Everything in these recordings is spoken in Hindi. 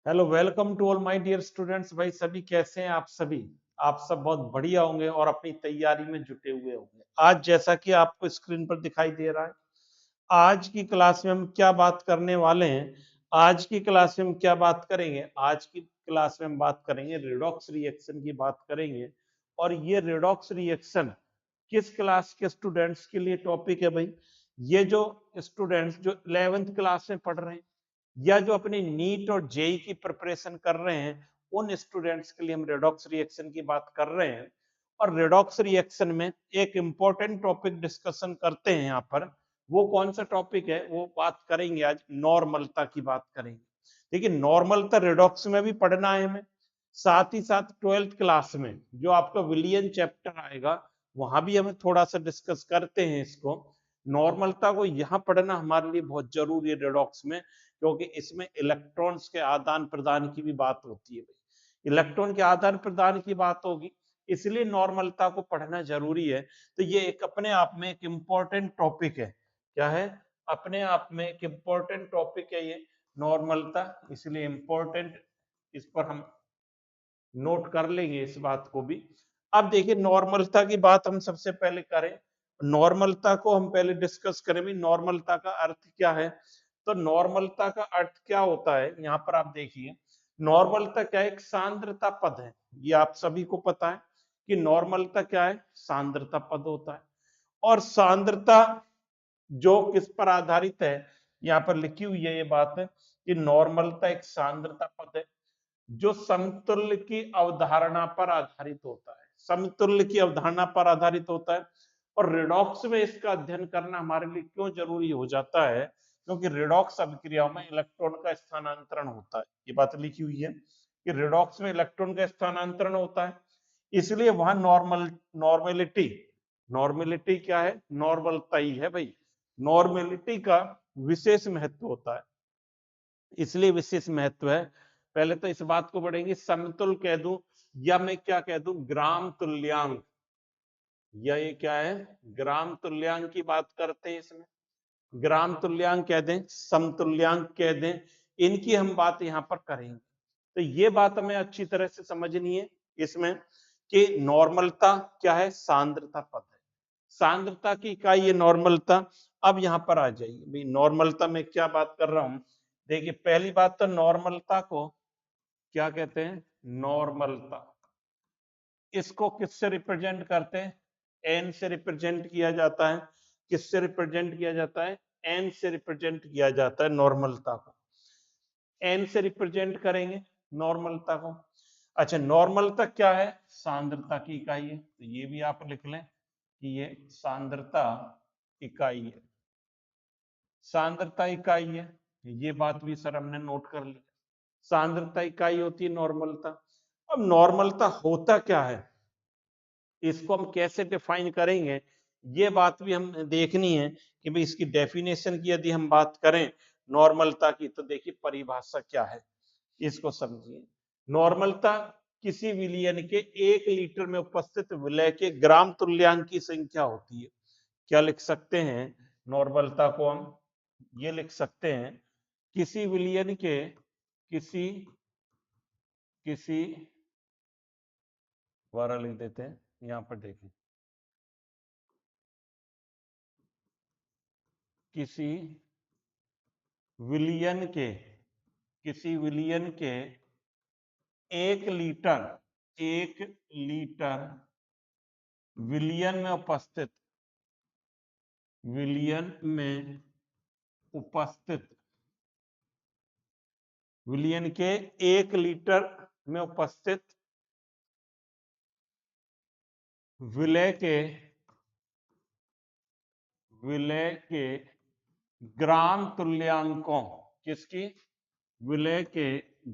Hello, welcome to all my dear students. भाई सभी कैसे हैं आप सभी? आप सब बहुत बढ़िया होंगे और अपनी तैयारी में जुटे हुए होंगे। आज जैसा कि आपको स्क्रीन पर दिखाई दे रहा है, आज की क्लास में हम क्या बात करने वाले हैं। आज की क्लास में हम क्या बात करेंगे? आज की क्लास में हम बात करेंगे रिडॉक्स रिएक्शन की बात करेंगे। और ये रिडॉक्स रिएक्शन किस क्लास के स्टूडेंट्स के लिए टॉपिक है भाई? ये जो स्टूडेंट्स जो 11th क्लास में पढ़ रहे हैं या जो अपनी नीट और जेई की प्रिपरेशन कर रहे हैं, उन स्टूडेंट्स के लिए हम रेडॉक्स रिएक्शन की बात कर रहे हैं। और रेडॉक्स रिएक्शन में एक इंपॉर्टेंट टॉपिक डिस्कशन करते हैं यहाँ पर। वो कौन सा टॉपिक है वो बात करेंगे आज, नॉर्मलता की बात करेंगे। देखिए, नॉर्मलता रेडॉक्स में भी पढ़ना है हमें, साथ ही साथ 12th क्लास में जो आपका विलियन चैप्टर आएगा वहां भी हमें थोड़ा सा डिस्कस करते हैं इसको। नॉर्मलता को यहाँ पढ़ना हमारे लिए बहुत जरूरी है रेडॉक्स में, क्योंकि इसमें इलेक्ट्रॉन्स के आदान प्रदान की भी बात होती है भाई। इलेक्ट्रॉन के आदान प्रदान की बात होगी, इसलिए नॉर्मलता को पढ़ना जरूरी है। तो ये एक अपने आप में एक इम्पोर्टेंट टॉपिक है। क्या है? अपने आप में एक इम्पोर्टेंट टॉपिक है ये नॉर्मलता, इसलिए इम्पोर्टेंट, इस पर हम नोट कर लेंगे इस बात को भी। अब देखिए, नॉर्मलता की बात हम सबसे पहले करें। नॉर्मलता को हम पहले डिस्कस करें भी, नॉर्मलता का अर्थ क्या है। तो नॉर्मलता का अर्थ क्या होता है, यहाँ पर आप देखिए। नॉर्मलता क्या है? एक सांद्रता पद है। ये आप सभी को पता है कि नॉर्मलता क्या है? सांद्रता पद होता है। और सांद्रता जो किस पर आधारित है, यहाँ पर लिखी हुई है ये बात है कि नॉर्मलता एक सांद्रता पद है जो समतुल्य की अवधारणा पर आधारित होता है। समतुल्य की अवधारणा पर आधारित होता है। और रिडॉक्स में इसका अध्ययन करना हमारे लिए क्यों जरूरी हो जाता है? क्योंकि रिडॉक्स अभिक्रियाओं में इलेक्ट्रॉन का स्थानांतरण होता है। ये बात लिखी हुई है कि रिडॉक्स में इलेक्ट्रॉन का स्थानांतरण होता है, इसलिए वहां नॉर्मेलिटी, नॉर्मेलिटी क्या है? नॉर्मलता ही है भाई। नॉर्मेलिटी का विशेष महत्व होता है, इसलिए विशेष महत्व है। पहले तो इस बात को पढ़ेंगे, समतुल कह दूं या मैं क्या कह दूं, ग्राम तुल्यांक। या ये क्या है? ग्राम तुल्यांक की बात करते हैं इसमें। ग्राम तुल्यांक कह दें, समतुल्यांक कह दें, इनकी हम बात यहां पर करेंगे। तो ये बात हमें अच्छी तरह से समझनी है इसमें कि नॉर्मलता क्या है? सांद्रता पद है। सांद्रता की इकाई है नॉर्मलता। अब यहां पर आ जाइए भाई, नॉर्मलता में क्या बात कर रहा हूं। देखिए, पहली बात तो नॉर्मलता को क्या कहते हैं? नॉर्मलता, इसको किससे रिप्रेजेंट करते हैं? एन से रिप्रेजेंट किया जाता है। किससे रिप्रेजेंट किया जाता है? एन से रिप्रेजेंट किया जाता है नॉर्मलता को। एन से रिप्रेजेंट करेंगे नॉर्मलता को। अच्छा, नॉर्मलता क्या है? सांद्रता की इकाई है, तो ये भी आप लिख लें कि ये सांद्रता इकाई है। सांद्रता इकाई है, ये बात भी सर हमने नोट कर ली। सांद्रता इकाई होती है नॉर्मलता। अब नॉर्मलता होता क्या है, इसको हम कैसे डिफाइन करेंगे, ये बात भी हम देखनी है कि भाई इसकी डेफिनेशन की यदि हम बात करें नॉर्मलता की, तो देखिए परिभाषा क्या है, इसको समझिए। नॉर्मलता किसी विलयन के 1 लीटर में उपस्थित विलय के ग्राम तुल्यांक की संख्या होती है। क्या लिख सकते हैं नॉर्मलता को हम? ये लिख सकते हैं किसी विलयन के, किसी किसी द्वारा लिख देते हैं, यहां पर देखें, किसी विलियन के, किसी विलियन के 1 लीटर, 1 लीटर विलियन में उपस्थित, विलियन में उपस्थित, विलियन के 1 लीटर में उपस्थित विलय के, विलय के ग्राम तुल्यांकों, किसकी? विलय के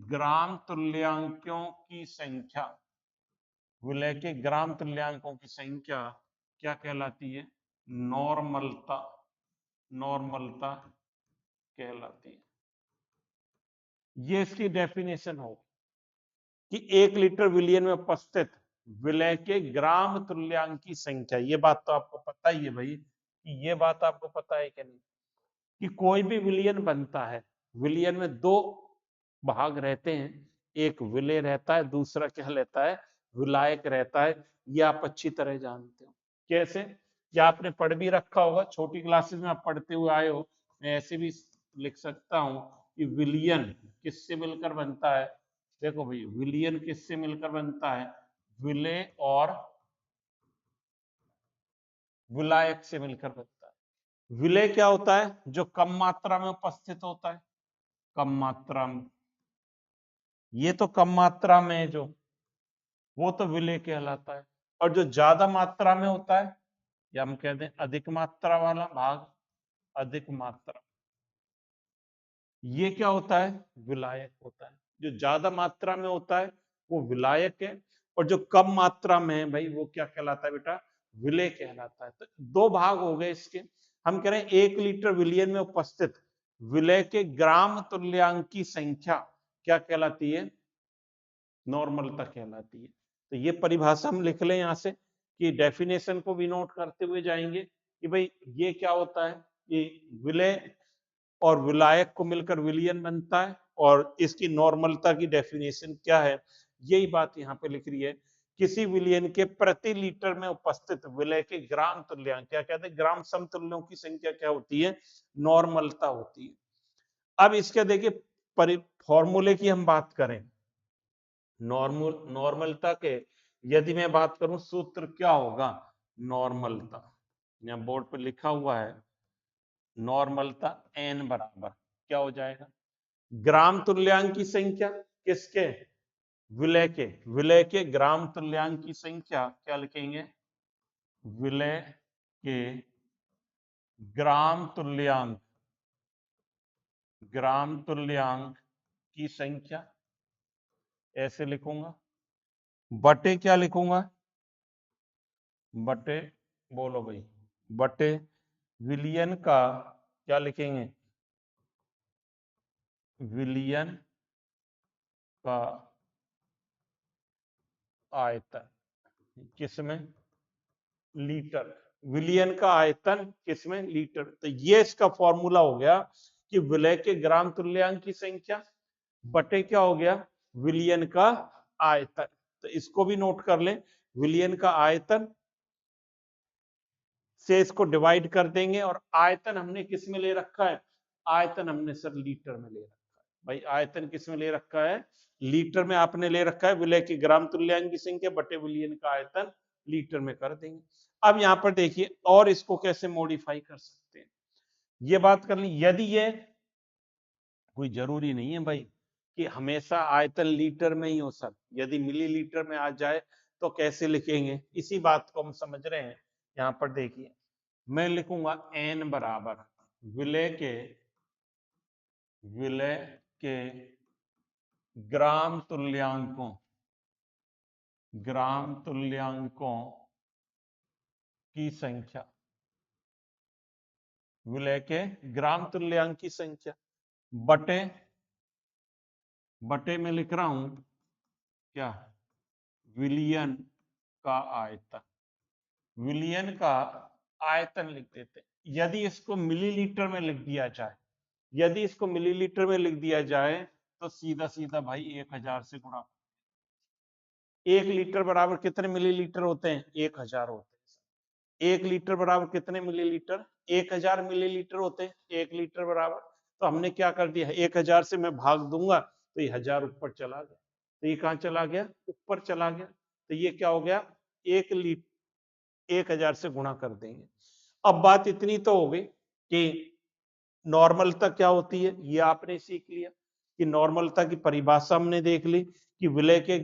ग्राम तुल्यांकों की संख्या, विलय के ग्राम तुल्यांकों की संख्या क्या कहलाती है? नॉर्मलता, नॉर्मलता कहलाती है। ये इसकी डेफिनेशन हो कि 1 लीटर विलियन में उपस्थित विलय के ग्राम तुल्यांक की संख्या। ये बात तो आपको पता ही है भाई, कि ये बात आपको पता है कि नहीं, कि कोई भी विलियन बनता है, विलियन में 2 भाग रहते हैं, एक विलेय रहता है, दूसरा क्या रहता है, विलायक रहता है। ये आप अच्छी तरह जानते हो। कैसे, या आपने पढ़ भी रखा होगा, छोटी क्लासेस में आप पढ़ते हुए आए हो। मैं ऐसे भी लिख सकता हूं कि विलियन किससे मिलकर बनता है। देखो भाई, विलियन किससे मिलकर बनता है, विलेय और विलायक से मिलकर बनता है। विलेय क्या होता है, जो कम मात्रा में उपस्थित होता है, कम मात्रा में, ये तो कम मात्रा में है जो, वो तो विलेय कहलाता है। और जो ज्यादा मात्रा में होता है, या हम कहते हैं अधिक मात्रा वाला भाग, अधिक मात्रा, ये क्या होता है, विलायक होता है। जो ज्यादा मात्रा में होता है वो विलायक है, और जो कम मात्रा में है भाई वो क्या कहलाता है बेटा, विलेय कहलाता है। तो दो भाग हो गए इसके। हम कह रहे हैं 1 लीटर विलियन में उपस्थित विलेय के ग्राम तुल्यांक की संख्या क्या कहलाती है, नॉर्मलता कहलाती है। तो ये परिभाषा हम लिख लें यहां से, कि डेफिनेशन को भी नोट करते हुए जाएंगे कि भाई ये क्या होता है, कि विलेय और विलायक को मिलकर विलियन बनता है, और इसकी नॉर्मलता की डेफिनेशन क्या है, यही बात यहाँ पे लिख रही है। किसी विलियन के प्रति लीटर में उपस्थित विलेय के ग्राम तुल्यांक, क्या कहते हैं, ग्राम समतुल्यों की संख्या क्या होती है, नॉर्मलता होती है। अब इसके देखिए फॉर्मूले की हम बात करें, नॉर्मलता के यदि मैं बात करूं, सूत्र क्या होगा, नॉर्मलता, यहाँ बोर्ड पर लिखा हुआ है, नॉर्मलता n बराबर क्या हो जाएगा, ग्राम तुल्यांक की संख्या, किसके, विलेय के, विलेय के ग्राम तुल्यांक की संख्या क्या लिखेंगे, विलेय के ग्राम तुल्यांक, ग्राम तुल्यांक की संख्या, ऐसे लिखूंगा, बटे क्या लिखूंगा, बटे, बोलो भाई, बटे विलियन का क्या लिखेंगे, विलियन का आयतन, किसमें, लीटर, विलियन का आयतन किसमें, लीटर। तो ये इसका फॉर्मूला हो गया कि विलेय के ग्राम तुल्यांक की संख्या बटे क्या हो गया, विलियन का आयतन। तो इसको भी नोट कर लें, विलियन का आयतन से इसको डिवाइड कर देंगे, और आयतन हमने किस में ले रखा है, आयतन हमने सर लीटर में ले रखा है। भाई आयतन किस में ले रखा है, लीटर में आपने ले रखा है, विलेय की ग्राम तुल्यांक की संख्या बटे विलियन का आयतन लीटर में कर देंगे। अब यहां पर देखिए, और इसको कैसे मॉडिफाई कर सकते हैं, ये बात कर ली। यदि ये कोई जरूरी नहीं है भाई कि हमेशा आयतन लीटर में ही हो सर, यदि मिलीलीटर में आ जाए तो कैसे लिखेंगे, इसी बात को हम समझ रहे हैं। यहां पर देखिए, मैं लिखूंगा n बराबर विलेय के ग्राम तुल्यांकों, ग्राम तुल्यांकों की संख्या, विलेय के ग्राम तुल्यांक की संख्या, बटे, बटे में लिख रहा हूं क्या, विलियन का आयतन, विलियन का आयतन लिख देते। यदि इसको मिलीलीटर में लिख दिया जाए, यदि इसको मिलीलीटर में लिख दिया जाए तो सीधा सीधा भाई 1000 से गुणा, 1 लीटर बराबर कितने मिलीलीटर होते हैं, 1000 होते हैं। 1 लीटर बराबर कितने मिलीलीटर, 1000 मिलीलीटर होते हैं 1 लीटर बराबर। तो हमने क्या कर दिया, 1000 से मैं भाग दूंगा तो ये 1000 ऊपर चला गया, तो ये कहां चला गया, ऊपर चला गया। तो ये क्या हो गया, 1000 से गुणा कर देंगे। अब बात इतनी तो हो गई कि नॉर्मलता क्या होती है, ये आपने सीख लिया कि नॉर्मलता की परिभाषा हमने देख ली कि विलेय के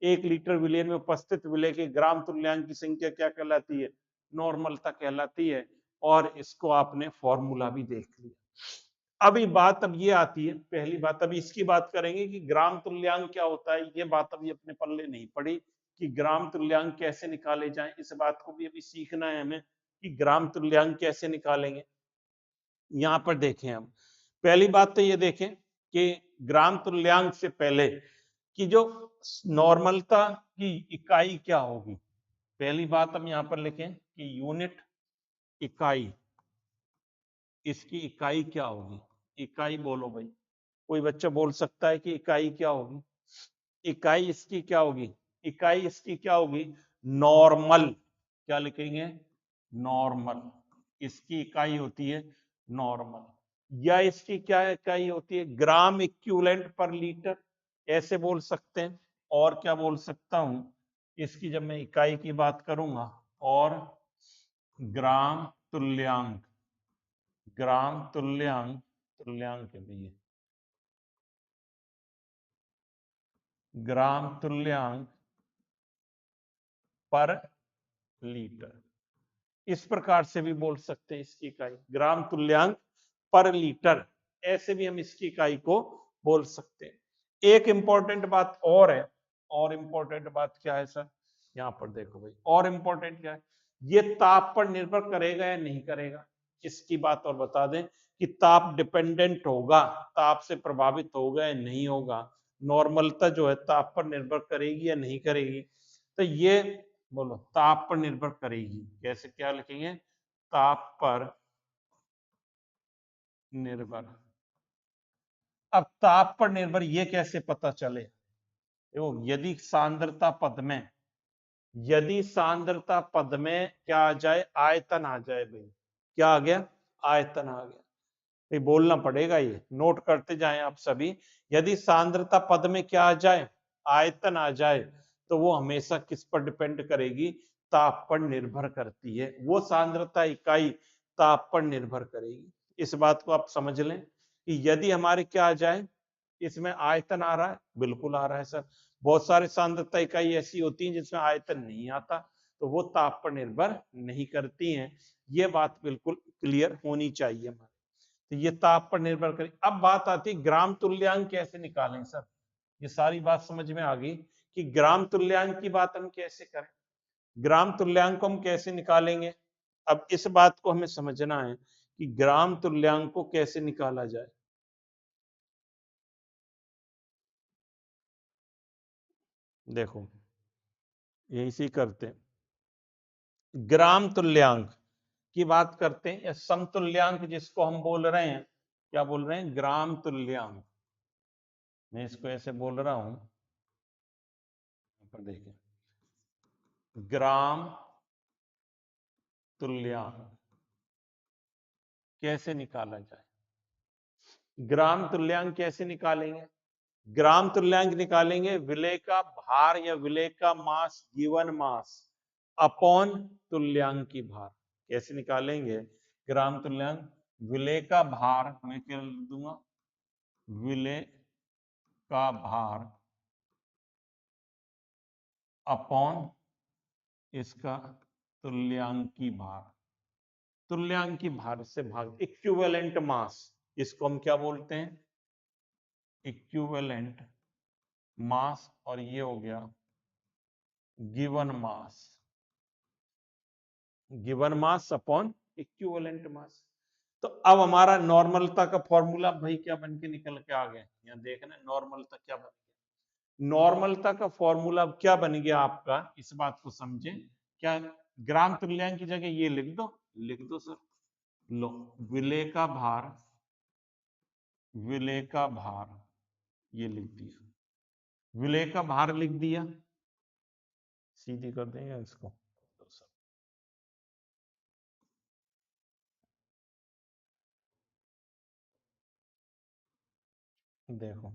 1 लीटर विलियन में उपस्थित विलेय के ग्राम तुल्यांक की संख्या क्या कहलाती है, नॉर्मलता कहलाती है। और इसको आपने फॉर्मूला भी देख लिया। अभी बात अब ये आती है, पहली बात अभी इसकी बात करेंगे कि ग्राम तुल्यांक क्या होता है। ये बात अभी अपने पल्ले नहीं पड़ी कि ग्राम तुल्यांक कैसे निकाले जाएं, इस बात को भी अभी सीखना है हमें कि ग्राम तुल्यांक कैसे निकालेंगे। यहां पर देखें हम, पहली बात तो ये देखें कि ग्राम तुल्यांक से पहले कि जो नॉर्मलता की इकाई क्या होगी। पहली बात हम यहां पर लिखें कि यूनिट इकाई, इसकी इकाई क्या होगी, इकाई बोलो भाई, कोई बच्चा बोल सकता है कि इकाई क्या होगी? इकाई इसकी क्या होगी? इकाई इसकी क्या होगी? नॉर्मल। क्या लिखेंगे? नॉर्मल। इसकी इकाई होती है नॉर्मल। या इसकी क्या इकाई होती है? ग्राम इक्विवेलेंट पर लीटर, ऐसे बोल सकते हैं। और क्या बोल सकता हूं इसकी, जब मैं इकाई की बात करूंगा, और ग्राम तुल्यांक। ग्राम तुल्यांक, तुल्यांक है भैया, ग्राम तुल्यांक पर लीटर, इस प्रकार से भी बोल सकते हैं इसकी इकाई, ग्राम तुल्यांक पर लीटर, ऐसे भी हम इसकी इकाई को बोल सकते हैं। एक इंपॉर्टेंट बात और है, और इंपॉर्टेंट बात क्या है सर? यहां पर देखो भाई, और इंपॉर्टेंट क्या है, ये ताप पर निर्भर करेगा या नहीं करेगा, इसकी बात और बता दें कि ताप डिपेंडेंट होगा, ताप से प्रभावित होगा या नहीं होगा, नॉर्मलता जो है ताप पर निर्भर करेगी या नहीं करेगी। तो ये बोलो, ताप पर निर्भर करेगी, कैसे क्या लिखेंगे? ताप पर निर्भर। अब ताप पर निर्भर ये कैसे पता चले? देखो, यदि सांद्रता पद में, यदि सांद्रता पद में क्या आ जाए? आयतन आ जाए भाई। क्या आ गया? आयतन आ गया। ये बोलना पड़ेगा, ये नोट करते जाएं आप सभी। यदि सांद्रता पद में क्या आ जाए? आयतन आ जाए, तो वो हमेशा किस पर डिपेंड करेगी? ताप पर निर्भर करती है, वो सांद्रता इकाई ताप पर निर्भर करेगी। इस बात को आप समझ लें कि यदि हमारे क्या आ जाए, इसमें आयतन आ रहा है, बिल्कुल आ रहा है सर। बहुत सारे सांद्रता इकाई ऐसी होती हैं जिसमें आयतन नहीं आता, तो वो ताप पर निर्भर नहीं करती हैं। ये बात बिल्कुल क्लियर होनी चाहिए हमारे। तो ये ताप पर निर्भर करे। अब बात आती है ग्राम तुल्यांक कैसे निकालें सर? ये सारी बात समझ में आ गई कि ग्राम तुल्यांक की बात हम कैसे करें, ग्राम तुल्यांक को हम कैसे निकालेंगे। अब इस बात को हमें समझना है कि ग्राम तुल्यांक को कैसे निकाला जाए। देखो, यही सी करते हैं, ग्राम तुल्यांक की बात करते हैं, या समतुल्यांक जिसको हम बोल रहे हैं, क्या बोल रहे हैं? ग्राम तुल्यांक। मैं इसको ऐसे बोल रहा हूं, पर देखिए, ग्राम तुल्यांक कैसे निकाला जाए? ग्राम तुल्यांक कैसे निकालेंगे? ग्राम तुल्यांक निकालेंगे विलेय का भार या विलेय का मास गिवन मास अपॉन तुल्यांक की भार। कैसे निकालेंगे ग्राम तुल्यांक? विलेय का भार, मैं क्या लिख दूंगा? विलेय का भार अपॉन इसका तुल्यांकी भार, तुल्यांकी भार से भाग, इक्विवेलेंट मास, इसको हम क्या बोलते हैं? Equivalent mass. और ये हो गया given mass, given mass upon equivalent mass. तो अब हमारा नॉर्मलता का फॉर्मूला भाई क्या बन के निकल के आ गया? यहाँ देखना, नॉर्मलता क्या बन गया, नॉर्मलता का फॉर्मूला अब क्या बन गया आपका, इस बात को समझे। क्या? ग्राम तुल्यांक की जगह ये लिख दो, लिख दो सर। लो, विलेय का भार, विलेय का भार, ये लिख दिया, विलेय का भार लिख दिया। सीधी कर देंगे इसको, देखो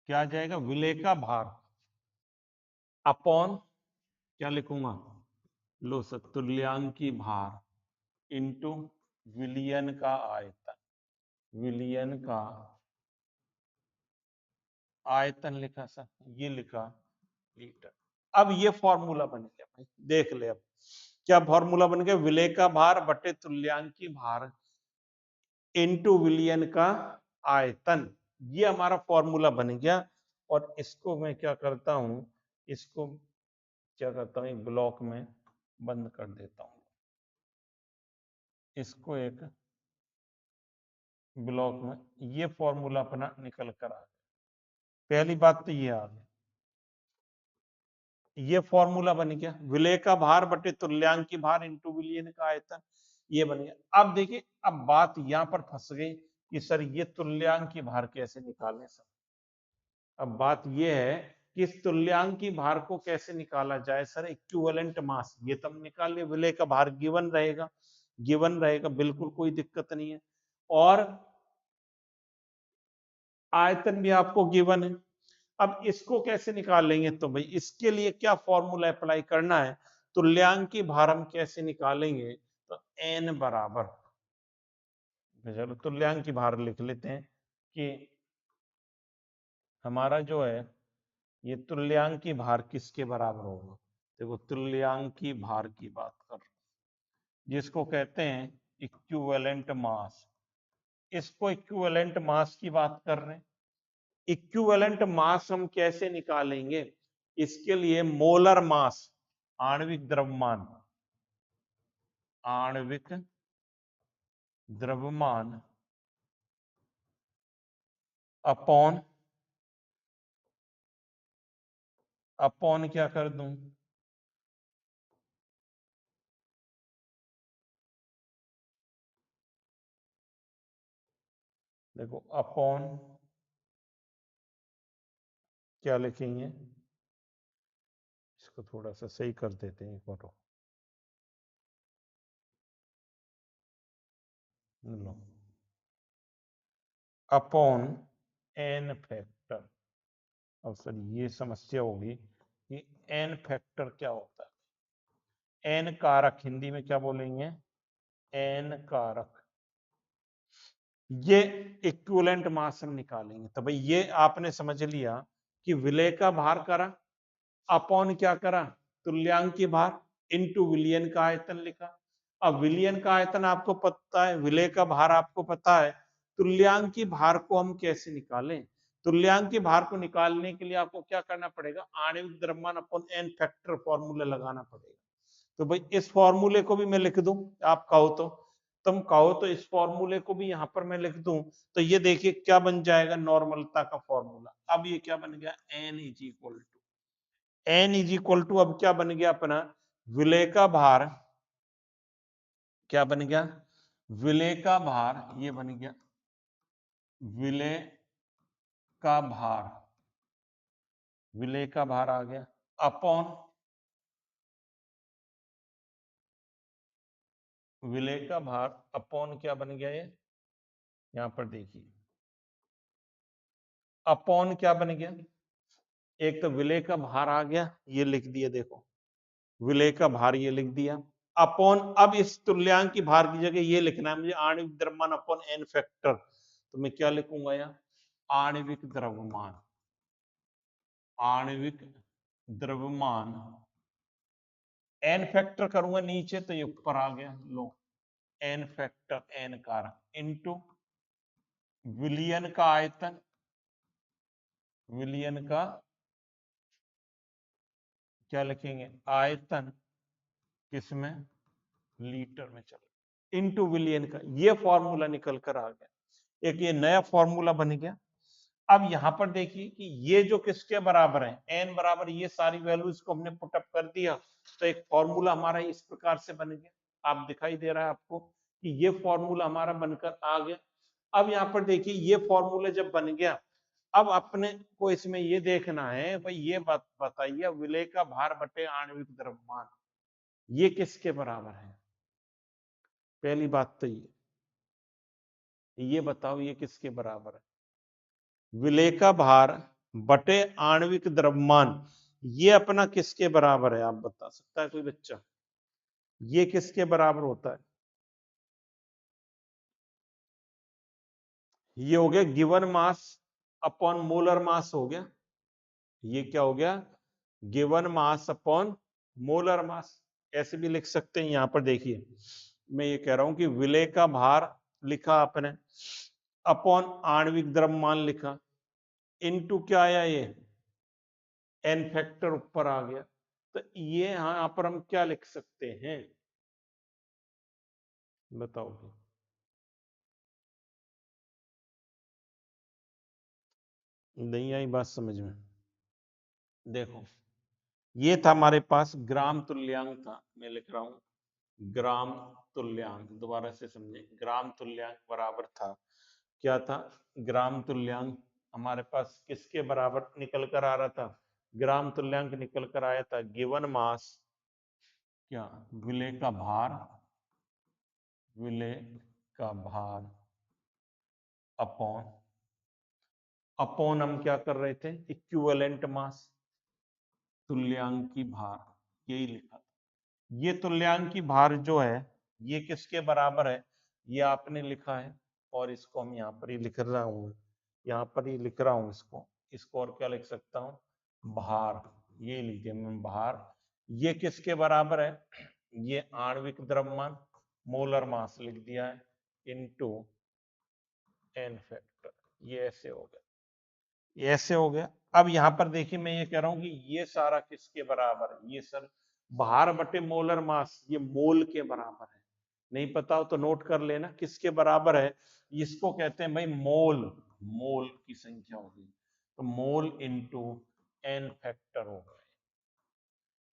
क्या आ जाएगा? विलेय का भार अपॉन, क्या लिखूंगा? लो सर, तुल्यांकी भार इंटू विलियन का आयतन, विलियन का आयतन लिखा सर, ये लिखा लीटर। अब ये फॉर्मूला बन गया भाई, देख ले अब क्या फॉर्मूला बन गया? विलेय का भार बटे तुल्यांकी भार इंटू विलियन का आयतन, ये हमारा फॉर्मूला बन गया। और इसको मैं क्या करता हूं, इसको क्या करता हूं, एक ब्लॉक में बंद कर देता हूं, इसको एक ब्लॉक में, ये फॉर्मूला अपना निकल कर आ गया। पहली बात तो ये आ गई, ये फॉर्मूला बन गया, विलेय का भार बटे तुल्यांक की भार इंटू विलियन का आयतन। ये बन गया। अब देखिए, अब बात यहां पर फंस गई कि सर ये तुल्यांक की भार कैसे निकालें सर। अब बात ये है कि इस तुल्यांक की भार को कैसे निकाला जाए सर। इक्विवेलेंट मास ये तो हम निकाल लिए, विलय का भार गिवन रहेगा, गिवन रहेगा, बिल्कुल कोई दिक्कत नहीं है। और आयतन भी आपको गिवन है। अब इसको कैसे निकालेंगे, तो भाई इसके लिए क्या फॉर्मूला अप्लाई करना है, तुल्यांक की भार हम कैसे निकालेंगे, तो n बराबर, चलो तुल्यांक की भार लिख लेते हैं कि हमारा जो है ये तुल्यांक की भार किसके बराबर होगा। देखो तुल्यांक की भार की बात कर, जिसको कहते हैं इक्विवेलेंट मास, इसको इक्विवेलेंट मास की बात कर रहे हैं। इक्विवेलेंट मास हम कैसे निकालेंगे, इसके लिए मोलर मास, आणविक द्रव्यमान, आणविक द्रव्यमान अपॉन, अपॉन क्या कर दूं, देखो अपॉन क्या लिखेंगे, इसको थोड़ा सा सही कर देते हैं एक बार, लो अपॉन एन फैक्टर। अब सर ये समस्या होगी कि एन फैक्टर क्या होता है, एन कारक हिंदी में क्या बोलेंगे, एन कारक। ये इक्विवेलेंट मास हम निकालेंगे, तो भाई ये आपने समझ लिया कि विलय का भार करा अपॉन क्या करा, तुल्यांक की भार इनटू विलयन का आयतन लिखा। अब विलयन का आयतन आपको पता है, विलय का भार आपको पता है, तुल्यांक की भार को हम कैसे निकालें। तुल्यांक की भार को निकालने के लिए आपको क्या करना पड़ेगा, आणविक द्रव्यमान अपॉन एन फैक्टर फॉर्मूला लगाना पड़ेगा। तो भाई इस फॉर्मूले को भी मैं लिख दूं, आप कहो तो, तुम कहो तो इस फॉर्मूले को भी यहां पर मैं लिख दूं, तो ये देखिए क्या बन जाएगा, नॉर्मलता का फॉर्मूला। अब ये क्या बन गया, N is equal to, N is equal to अब क्या बन गया अपना, विलय का भार, क्या बन गया, विलय का भार, ये बन गया विलय का भार, विलय का भार आ गया अपॉन, विलय का भार अपॉन क्या बन गया, ये यहां पर देखिए अपॉन क्या बन गया, एक तो विलय का भार आ गया, ये लिख दिया, देखो विलय का भार ये लिख दिया अपॉन, अब इस तुल्यांक की भार की जगह ये लिखना है मुझे, आणविक द्रव्यमान अपॉन एन फैक्टर, तो मैं क्या लिखूंगा यहाँ, आणविक द्रव्यमान, आणविक द्रव्यमान, एन फैक्टर करूंगा नीचे तो ये ऊपर आ गया, लो एन फैक्टर, एन कारक इनटू विलयन का आयतन, विलयन का क्या लिखेंगे, आयतन किसमें, लीटर में, चलो इनटू विलियन का, ये फॉर्मूला निकल कर आ गया, एक ये नया फॉर्मूला बन गया। अब यहां पर देखिए कि ये जो किसके बराबर है, एन बराबर, ये सारी वैल्यूज को हमने पुटअप कर दिया, तो एक फॉर्मूला हमारा इस प्रकार से बन गया, आप दिखाई दे रहा है आपको कि ये फॉर्मूला हमारा बनकर आ गया। अब यहाँ पर देखिए ये फॉर्मूला जब बन गया, अब अपने को इसमें ये देखना है भाई, ये बात बताइए विलय का भार बटे आणविक द्रव्यमान ये किसके बराबर है, पहली बात तो ये बताओ ये किसके बराबर है, विलय का भार बटे आणविक द्रव्यमान ये अपना किसके बराबर है, आप बता सकता है कोई बच्चा, ये किसके बराबर होता है, ये हो गया given mass upon molar mass हो गया, ये क्या हो गया, given mass upon molar mass, ऐसे भी लिख सकते हैं। यहां पर देखिए मैं ये कह रहा हूं कि विलय का भार लिखा आपने अपॉन आणविक द्रव्यमान लिखा, इनटू क्या आया, ये एन फैक्टर ऊपर आ गया, तो ये यहां पर हम क्या लिख सकते हैं, बताओ, नहीं आई बात समझ में, देखो ये था हमारे पास ग्राम तुल्यांक था, मैं लिख रहा हूं ग्राम तुल्यांक, दोबारा से समझे, ग्राम तुल्यांक बराबर था, क्या था, ग्राम तुल्यांक हमारे पास किसके बराबर निकल कर आ रहा था, ग्राम तुल्यांक निकल कर आया था गिवन मास, क्या, विलेय का भार, विलेय का भार अपॉन, अपॉन हम क्या कर रहे थे, इक्विवेलेंट मास, तुल्यांकी भार, यही लिखा था। ये तुल्यांकी भार जो है ये किसके बराबर है, ये आपने लिखा है, और इसको हम यहाँ पर ही लिख रहा हूँ, यहाँ पर ही लिख रहा हूँ इसको और क्या लिख सकता हूँ, भार, ये लिखिए मैं भार, ये किसके बराबर है, ये आणविक द्रव्यमान, मोलर मास लिख दिया है, इनटू एन फैक्टर, ये ऐसे हो गया, ये ऐसे हो गया। अब यहाँ पर देखिए मैं ये कह रहा हूँ कि ये सारा किसके बराबर है, ये सर भार बटे मोलर मास, ये मोल के बराबर है, नहीं पता हो तो नोट कर लेना किसके बराबर है, इसको कहते हैं भाई मोल, मोल की संख्या होगी, तो मोल इंटू एन फैक्टर होगा।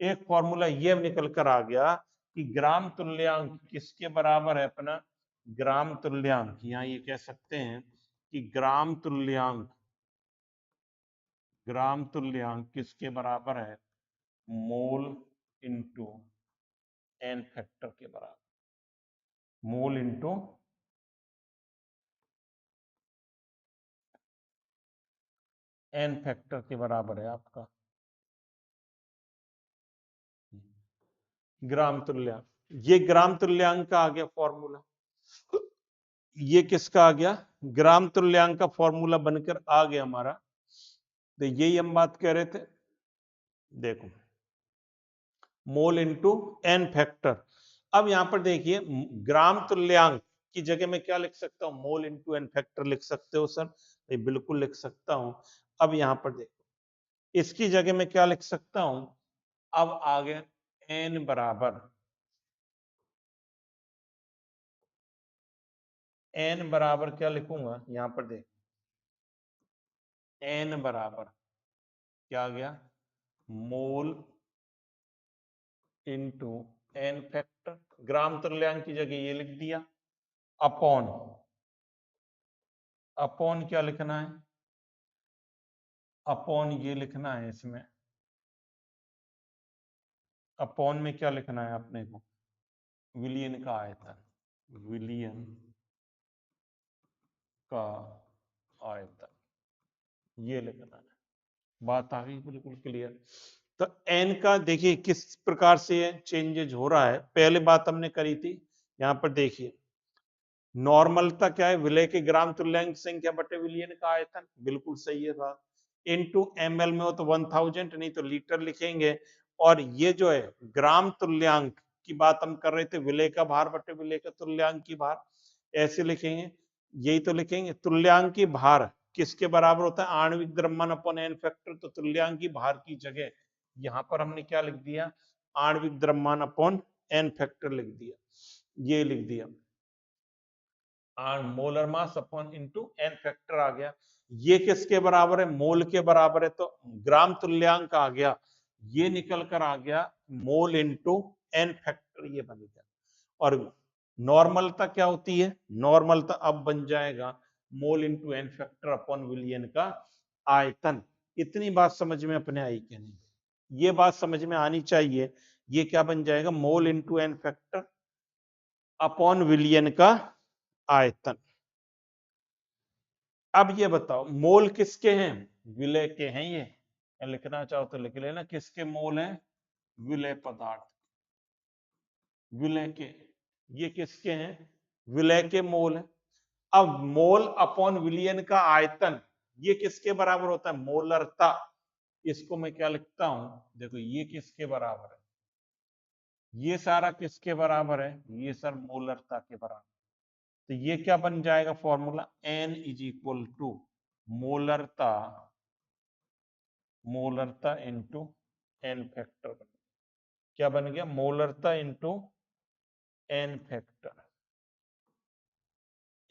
एक फॉर्मूला ये निकल कर आ गया कि ग्राम तुल्यांक किसके बराबर है अपना, ग्राम तुल्यांक, यहाँ ये कह सकते हैं कि ग्राम तुल्यांक, ग्राम तुल्यांक किसके बराबर है, मोल इंटू एन फैक्टर के बराबर, मोल इंटू एन फैक्टर के बराबर है आपका ग्राम तुल्यांक, ये ग्राम तुल्यांक का आ गया फॉर्मूला, ये किसका आ गया, ग्राम तुल्यांक का फॉर्मूला बनकर आ गया हमारा, तो यही हम बात कह रहे थे, देखो मोल इंटू एन फैक्टर। अब यहां पर देखिए ग्राम तुल्यांक की जगह में क्या लिख सकता हूं, मोल इंटू एन फैक्टर लिख सकते हो सर, ये बिल्कुल लिख सकता हूं। अब यहां पर देखो इसकी जगह में क्या लिख सकता हूं, अब आ गया एन बराबर, एन बराबर क्या लिखूंगा यहां पर देख, एन बराबर क्या आ गया, मोल इंटू एन फैक्टर, ग्राम तुल्यांक की जगह ये लिख दिया, अपॉन, अपॉन क्या लिखना है, अपॉन ये लिखना है इसमें, अपॉन में क्या लिखना है अपने को, विलियन का आयतन, विलियन का आयतन, ये लिखना है, बात आ गई बिल्कुल क्लियर। तो एन का देखिए किस प्रकार से चेंजेज हो रहा है, पहले बात हमने करी थी, यहां पर देखिए नॉर्मलता क्या है, विलय के ग्राम तुल्यांक संख्या बटे विलियन का आयतन, बिल्कुल सही है बात, इनटू एमएल में हो तो 1000 नहीं तो लीटर लिखेंगे, और ये जो है ग्राम तुल्यांक की बात हम कर रहे थे, विलय का भार बटे विलय का तुल्यांक की भार, ऐसे लिखेंगे, यही तो लिखेंगे, तुल्यांक की भार किसके बराबर होता है, आणविक द्रव्यमान अपॉन एन फैक्टर, तो तुल्यांक की भार की जगह यहां पर हमने क्या लिख दिया, आणविक द्रव्यमान अपॉन एन फैक्टर लिख दिया, ये लिख दिया, molar mass upon into N factor आ गया, ये किसके बराबर है, मोल के बराबर है, तो ग्राम तुल्यांक आ गया, ये निकल कर आ गया मोल इंटू एन फैक्टर, ये बन गया। और नॉर्मलता क्या होती है, नॉर्मलता अब बन जाएगा mole into N factor upon विलियन का आयतन। इतनी बात समझ में अपने आई कि नहीं, ये बात समझ में आनी चाहिए, ये क्या बन जाएगा, mole into N factor upon विलियन का आयतन। अब ये बताओ मोल किसके हैं, विलय के हैं, ये लिखना चाहो तो लिख लेना, किसके मोल हैं, विलय पदार्थ, विलय के, ये किसके हैं, विलय के मोल हैं। अब मोल अपॉन विलियन का आयतन ये किसके बराबर होता है, मोलरता, इसको मैं क्या लिखता हूं, देखो ये किसके बराबर है, ये सारा किसके बराबर है, ये सर मोलरता के बराबर, तो ये क्या बन जाएगा formula, n is equal to मोलरता, मोलरता इंटू एन फैक्टर, क्या बन गया, मोलरता इंटू एन फैक्टर,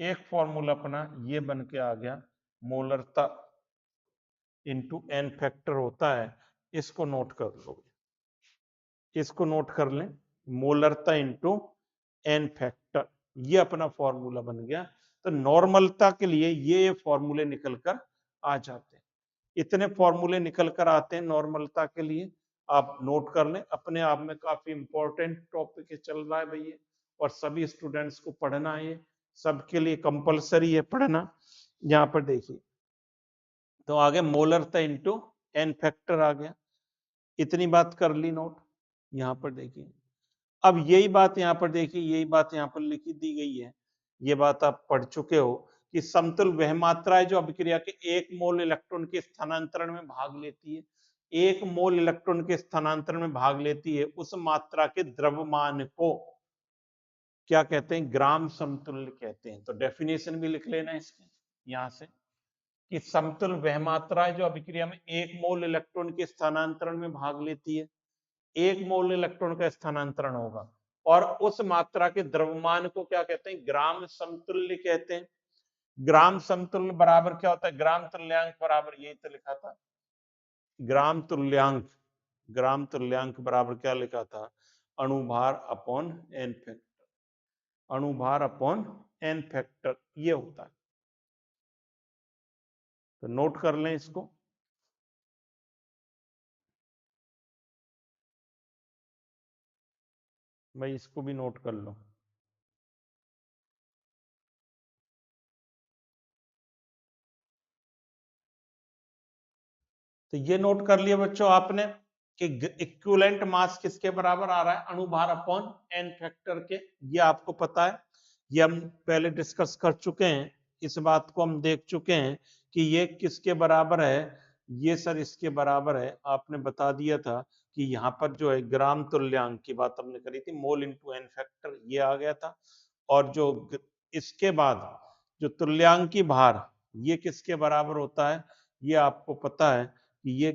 एक फॉर्मूला अपना ये बन के आ गया, मोलरता इंटू एन फैक्टर होता है, इसको नोट कर लो, इसको नोट कर लें, मोलरता इंटू एन फैक्टर, ये अपना फॉर्मूला बन गया। तो नॉर्मलता के लिए ये फॉर्मूले निकल कर आ जाते हैं, इतने फॉर्मूले निकल कर आते हैं नॉर्मलता के लिए। आप नोट कर लें, अपने आप में काफी इंपॉर्टेंट टॉपिक चल रहा है भैया, और सभी स्टूडेंट्स को पढ़ना है, सबके लिए कंपलसरी है पढ़ना। यहाँ पर देखिए, तो आगे मोलरता इंटू एन फैक्टर आ गया, इतनी बात कर ली नोट। यहाँ पर देखिए, अब यही बात यहाँ पर देखिए, यही बात यहाँ पर लिखी दी गई है, ये बात आप पढ़ चुके हो कि समतुल वह मात्रा है जो अभिक्रिया के 1 मोल इलेक्ट्रॉन के स्थानांतरण में भाग लेती है। 1 मोल इलेक्ट्रॉन के स्थानांतरण में भाग लेती है, उस मात्रा के द्रव्यमान को क्या कहते हैं? ग्राम समतुल्य कहते हैं। तो डेफिनेशन भी लिख लेना इसकी यहां से, कि समतुल्य वह मात्रा है जो अभिक्रिया में 1 मोल इलेक्ट्रॉन के स्थानांतरण में भाग लेती है। 1 मोल इलेक्ट्रॉन का स्थानांतरण होगा, और उस मात्रा के द्रव्यमान को क्या कहते हैं? ग्राम समतुल्य कहते हैं। ग्राम समतुल्य बराबर क्या होता है? ग्राम तुल्यांक बराबर, यही तो लिखा था, ग्राम तुल्यांक। ग्राम तुल्यांक बराबर क्या लिखा था? अणुभार अपॉन एन फैक्टर, अणुभार अपॉन एन फैक्टर, ये होता है। तो नोट कर लें इसको। भाई इसको भी नोट कर लो। तो ये नोट कर लिया बच्चों आपने कि इक्विवेलेंट मास किसके बराबर आ रहा है? अणुभार अपॉन एन फैक्टर के। ये आपको पता है, ये हम पहले डिस्कस कर चुके हैं, इस बात को हम देख चुके हैं कि ये किसके बराबर है। ये सर इसके बराबर है, आपने बता दिया था कि यहाँ पर जो है ग्राम तुल्यांक की बात हमने करी थी, मोल इंटू एन फैक्टर, ये आ गया था। और जो इसके बाद जो तुल्यांकी भार, ये किसके बराबर होता है? ये आपको पता है कि ये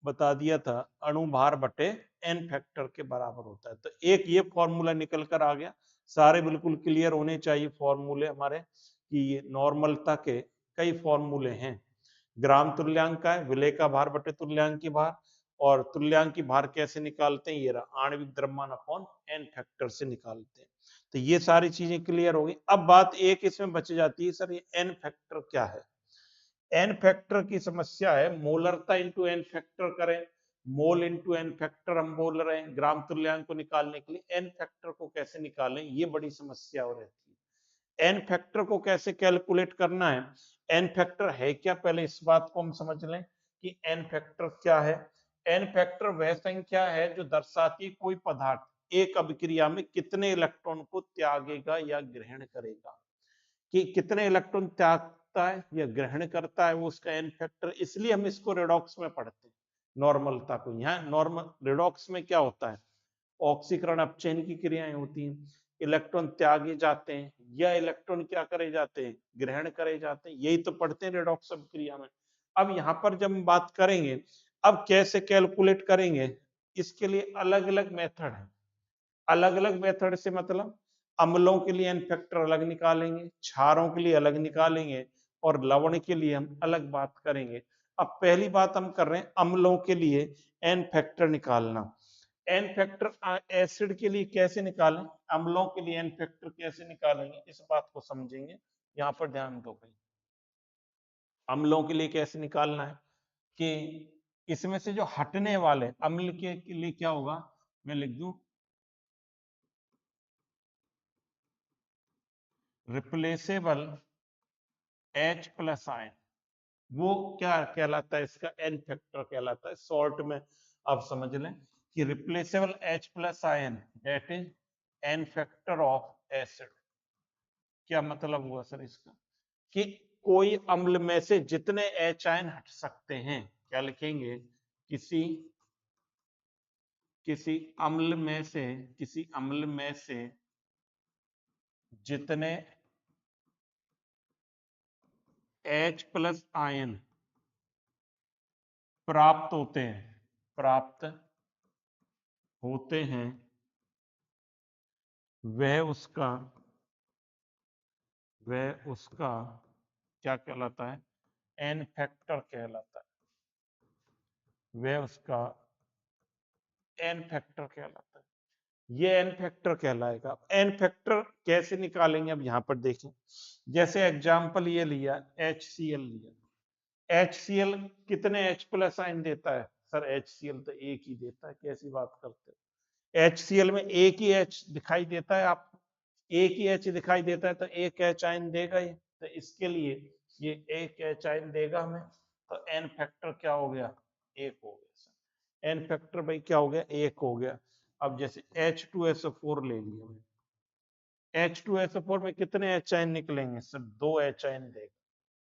बता दिया था, अणु भार बटे एन फैक्टर के बराबर होता है। तो एक ये फॉर्मूला निकल कर आ गया। सारे बिल्कुल क्लियर होने चाहिए फॉर्मूले हमारे, कि ये नॉर्मलता के कई फॉर्मूले हैं। ग्राम तुल्यांक का है, विलेय का भार बटे तुल्यांक की भार, और तुल्यांक की भार कैसे निकालते हैं? ये रहा, आणविक द्रव्यमान अपॉन एन फैक्टर से निकालते हैं। तो ये सारी चीजें क्लियर हो गई। अब बात एक इसमें बच जाती है, सर ये एन फैक्टर क्या है? एन फैक्टर की समस्या है, मोलरता इंटू एन फैक्टर करें, मोल इंटू एन फैक्टर हम बोल रहे हैं ग्राम तुल्यांक को निकालने के लिए। एन फैक्टर को कैसे निकालें, ये बड़ी समस्या हो रहती है। एन फैक्टर को कैसे कैलकुलेट करना है, एन फैक्टर है क्या, पहले इस बात को हम समझ लें कि एन फैक्टर क्या है। एन फैक्टर वह संख्या है जो दर्शाती है कोई पदार्थ एक अभिक्रिया में कितने इलेक्ट्रॉन को त्यागेगा या ग्रहण करेगा, कि कितने इलेक्ट्रॉन त्यागता है या ग्रहण करता है, वो उसका एन फैक्टर। इसलिए हम इसको रेडॉक्स में पढ़ते हैं, नॉर्मलता को। यहाँ नॉर्मल रेडॉक्स में क्या होता है? ऑक्सीकरण अपचयन की क्रियाएं होती हैं, इलेक्ट्रॉन त्यागे जाते हैं या इलेक्ट्रॉन क्या करे जाते हैं? ग्रहण करे जाते हैं, यही तो पढ़ते हैं रेडॉक्स अभिक्रिया में। अब यहाँ पर जब हम बात करेंगे, अब कैसे कैलकुलेट करेंगे, इसके लिए अलग अलग मेथड है। अलग अलग मेथड से मतलब अम्लों के लिए एन फैक्टर अलग निकालेंगे, क्षारों के लिए अलग निकालेंगे, और लवण के लिए हम अलग बात करेंगे। अब पहली बात हम कर रहे हैं अम्लों के लिए एन फैक्टर निकालना। एन फैक्टर एसिड के लिए कैसे निकालें, अम्लों के लिए एन फैक्टर कैसे निकालेंगे, इस बात को समझेंगे। यहाँ पर ध्यान दो भाई, अम्लों के लिए कैसे निकालना है, कि इसमें से जो हटने वाले अम्ल के लिए क्या होगा, मैं लिख दूं रिप्लेसेबल H प्लस आयन, वो क्या कहलाता है? इसका एन फैक्टर कहलाता है। शॉर्ट में आप समझ लें कि replaceable H plus ion that is an factor of acid. क्या मतलब हुआ सर इसका? कि कोई अम्ल में से जितने H आयन हट सकते हैं, क्या लिखेंगे? किसी किसी अम्ल में से, किसी अम्ल में से जितने H प्लस आयन प्राप्त होते हैं, प्राप्त होते हैं, वह उसका वह उसका क्या कहलाता है? एन फैक्टर कहलाता है। वह उसका एन फैक्टर कहलाता है। ये एन फैक्टर कहलाएगा। एन फैक्टर कैसे निकालेंगे अब यहाँ पर देखें, जैसे एग्जाम्पल ये लिया HCl लिया, HCl कितने H प्लस आयन देता है? सर HCl तो एक ही देता है, कैसी बात करते हो? HCl में एक ही H दिखाई देता है आपको, एक ही H दिखाई देता है तो एक H आयन देगा ये, तो इसके लिए ये एक H आयन देगा हमें, तो एन फैक्टर क्या हो गया? एक हो गया। एन फैक्टर भाई क्या हो गया? एक हो गया। अब जैसे H2SO4 ले लिया मैंने, H2SO4 में कितने H आयन निकलेंगे? सर दो H आयन देगा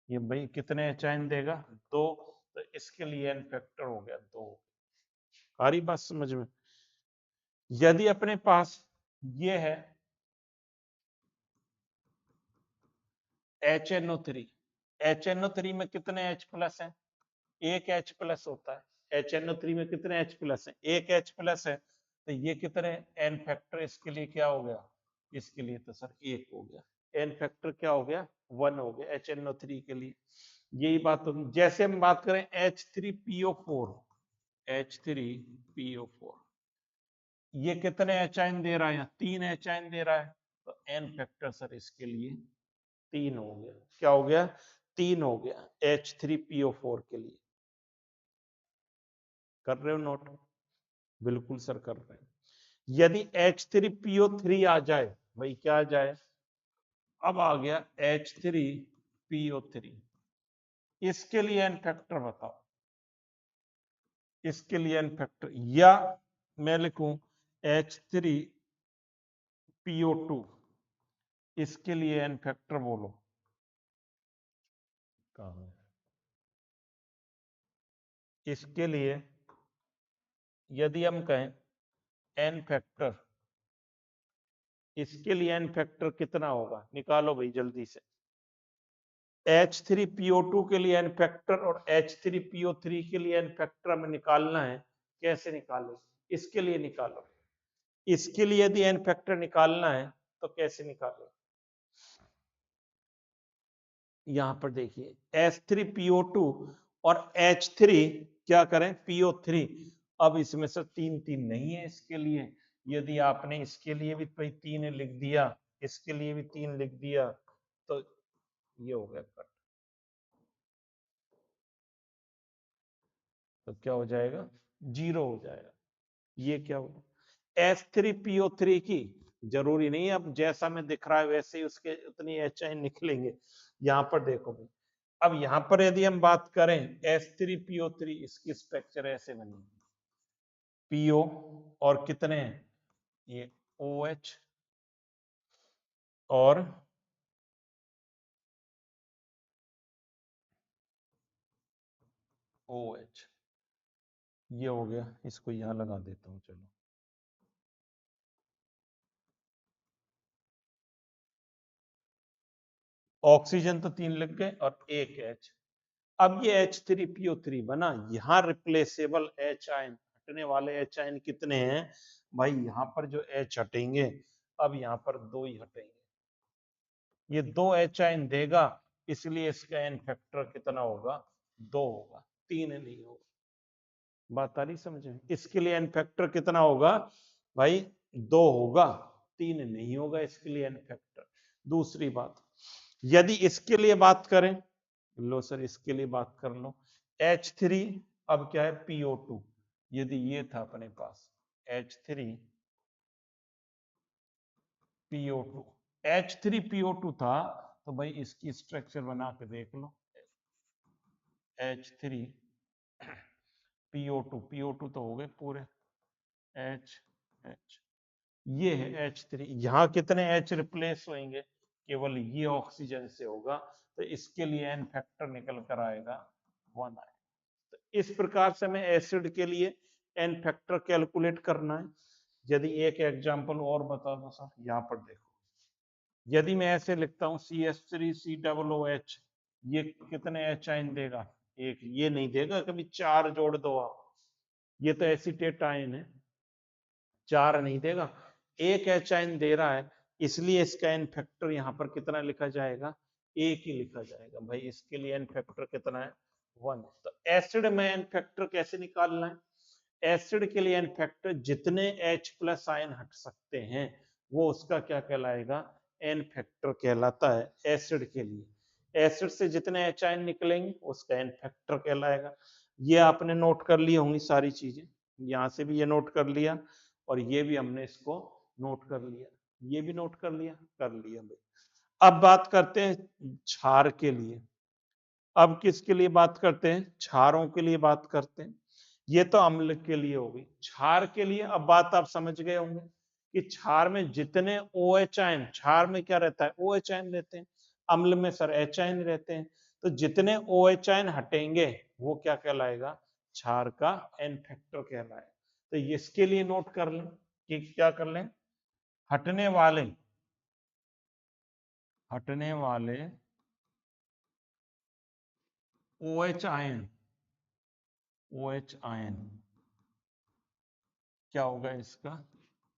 ये भाई, कितने H आयन देगा? दो, तो इसके लिए एन फैक्टर हो गया दो। आ रही बात समझ में? यदि अपने पास ये है HNO3, HNO3 में कितने H प्लस है? एक H प्लस होता है। HNO3 में कितने H प्लस है? एक H प्लस है, तो ये कितने एन फैक्टर इसके लिए क्या हो गया? इसके लिए तो सर एक हो गया। एन फैक्टर क्या हो गया? 1 हो गया HNO3 के लिए। यही बात होगी। जैसे हम बात करें H3PO4, H3PO4 ये कितने H आयन दे रहा है? तीन H आयन दे रहा है, तो एन फैक्टर सर इसके लिए तीन हो गया। क्या हो गया? तीन हो गया H3PO4 के लिए। कर रहे हो नोट? बिल्कुल सर कर रहे हैं। यदि H3PO3 आ जाए, भाई क्या आ जाए? अब आ गया H3PO3, इसके लिए एन फैक्टर बताओ। इसके लिए एन फैक्टर, या मैं लिखूं H3PO2, इसके लिए एन फैक्टर बोलो। कहां है? इसके लिए यदि हम कहें एन फैक्टर, इसके लिए एन फैक्टर कितना होगा? निकालो भाई जल्दी से। H3PO2 के लिए एन फैक्टर और H3PO3 के लिए एन फैक्टर हमें निकालना है। कैसे निकालो? इसके लिए निकालो। इसके लिए यदि एन फैक्टर निकालना है तो कैसे निकालो? यहां पर देखिए H3PO2 और H3 क्या करें? PO3। अब इसमें से तीन तीन नहीं है इसके लिए, यदि आपने इसके लिए भी तीन लिख दिया, इसके लिए भी तीन लिख दिया, तो ये हो गया कट। तो क्या हो जाएगा? जीरो हो जाएगा। ये क्या हो? H3PO3 की जरूरी नहीं है, अब जैसा में दिख रहा है वैसे ही उसके उतनी एच आई निकलेंगे। यहां पर देखो भाई, अब यहां पर यदि हम बात करें H3PO3, इसकी स्ट्रक्चर ऐसे बनी, PO और कितने ये OH और OH, ये हो गया। इसको यहां लगा देता हूं, चलो। ऑक्सीजन तो तीन लग गए और एक H। अब ये H3PO3 बना, यहाँ रिप्लेसेबल H आयन, हटने वाले H आयन कितने हैं भाई? यहाँ पर जो H हटेंगे, अब यहाँ पर दो ही हटेंगे। ये दो H आयन देगा, इसलिए इसका एन फैक्टर कितना होगा? दो होगा, तीन नहीं होगा। बात आ रही समझ में? इसके लिए एन फैक्टर कितना होगा भाई? दो होगा, तीन नहीं होगा इसके लिए एन फैक्टर। दूसरी बात, यदि इसके लिए बात करें, लो सर इसके लिए बात कर लो, H3 अब क्या है? PO2। यदि ये था अपने पास H3PO2, H3PO2 था, तो भाई इसकी स्ट्रक्चर बना के देख लो, H3PO2, PO2 तो हो गए पूरे, H ये है H3। यहाँ कितने H रिप्लेस होंगे? केवल ये ऑक्सीजन से होगा, तो इसके लिए एन फैक्टर निकल कर आएगा 1 आएगा। तो इस प्रकार से हमें एसिड के लिए एन फैक्टर कैलकुलेट करना है। यदि एक एग्जांपल और बता दो सर, यहाँ पर देखो, यदि मैं ऐसे लिखता हूँ CH3COOH, ये कितने H आयन देगा? एक। ये नहीं देगा, कभी चार जोड़ दो आप, ये तो एसीटेट आयन है, चार नहीं देगा, एक H आयन दे रहा है, इसलिए इसका एन फैक्टर यहाँ पर कितना लिखा जाएगा? एक ही लिखा जाएगा भाई। इसके लिए एन फैक्टर कितना है? 1। तो एसिड में एन फैक्टर कैसे निकालना है? एसिड के लिए एन फैक्टर जितने H प्लस आयन हट सकते हैं वो उसका क्या कहलाएगा, एन फैक्टर कहलाता है एसिड के लिए। एसिड से जितने H आयन निकलेंगे उसका एन फैक्टर कहलाएगा। ये आपने नोट कर ली होंगी सारी चीजें, यहाँ से भी ये नोट कर लिया और ये भी हमने इसको नोट कर लिया, ये भी नोट कर लिया भाई। अब बात करते हैं क्षार के लिए। अब किसके लिए बात करते हैं, क्षारों के लिए बात करते हैं। ये तो अम्ल के लिए हो गई। क्षार के लिए अब बात आप समझ गए होंगे कि क्षार में जितने OH आयन, क्षार में क्या रहता है, OH आयन रहते हैं, अम्ल में सर H आयन रहते हैं। तो जितने OH आयन हटेंगे वो क्या कहलाएगा, क्षार का एन फैक्टर कहलाएगा। तो इसके लिए नोट कर लें कि क्या कर लें, हटने वाले OH आयन, OH आयन क्या होगा, इसका